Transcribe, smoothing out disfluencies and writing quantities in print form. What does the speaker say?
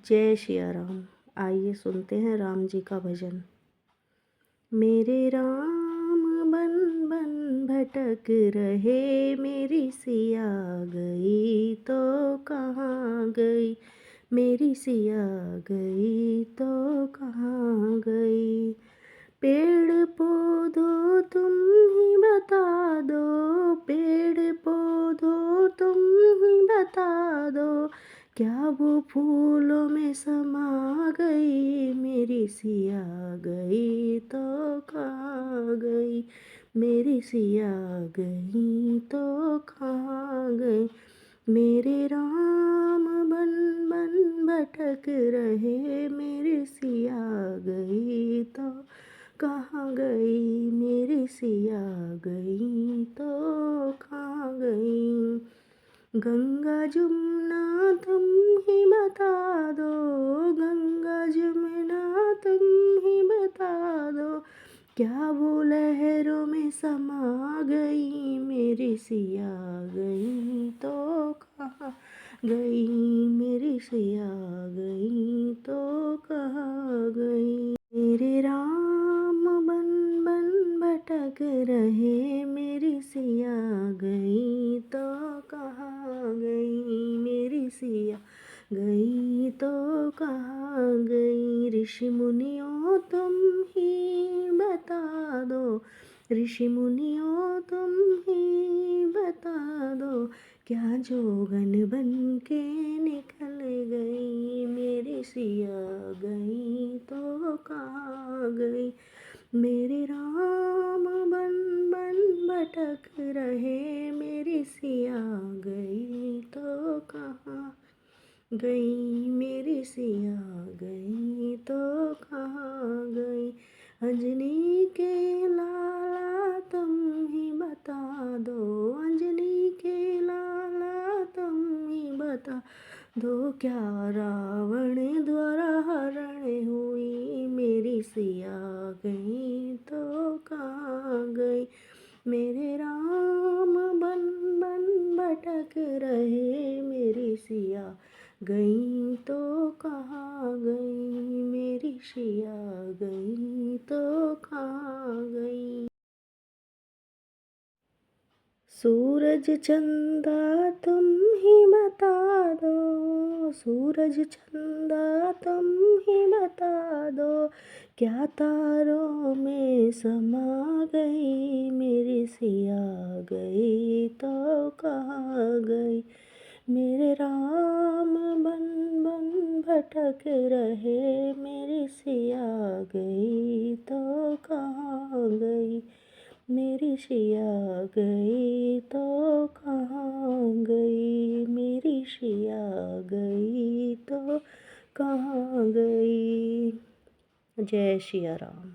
जय सिया राम। आइए सुनते हैं राम जी का भजन। मेरे राम बन बन भटक रहे, मेरी सिया गई तो कहाँ गई, मेरी सिया गई तो कहाँ गई। पेड़ पौधों तुम ही बता दो, पेड़ पौधों तुम ही बता दो, क्या वो फूलों में समा गई, मेरी सिया गई तो कहाँ गई, मेरी सिया गई तो कहाँ गई। मेरे राम बन बन भटक रहे, मेरी सिया गई तो कहाँ गई, मेरी सिया गई तो कहाँ गई। गंगा जमुना तुम ही बता दो, गंगा जमुना तुम ही बता दो, क्या वो लहरों में समा गई, मेरी सिया गई तो कहाँ गई, मेरी सिया गई तो कहाँ गई। मेरे राम बन बन भटक रहे, मेरी सिया गई तो कहाँ गई, मेरी सिया गई तो कहाँ गई। ऋषि मुनियों तुम ही बता दो, ऋषि मुनियों तुम ही बता दो, क्या जोगन बन के निकल गई, मेरी सिया गई तो कहाँ गई। मेरे राम बन बन भटक रहे, मेरी सिया गई तो कहाँ गई, मेरी सिया गई तो कहाँ गई। अंजनी के लाला तुम ही बता दो, अंजनी के लाला तुम ही बता दो, क्या रावण द्वारा हरण हुई, मेरी सिया गई तो कहाँ गई। मेरे राम बन बन भटक रहे, मेरी सिया गई तो कहाँ गई, मेरी सिया गई तो कहाँ गई। सूरज चंदा तुम ही बता दो, सूरज चंदा तुम ही बता दो, क्या तारों में समा गई, मेरी सिया गई तो कहाँ गई। मेरे राम बन बन भटक रहे, मेरी सिया गई तो कहाँ गई, मेरी सिया गई तो कहाँ गई, मेरी सिया गई तो कहाँ गई। जय सिया राम।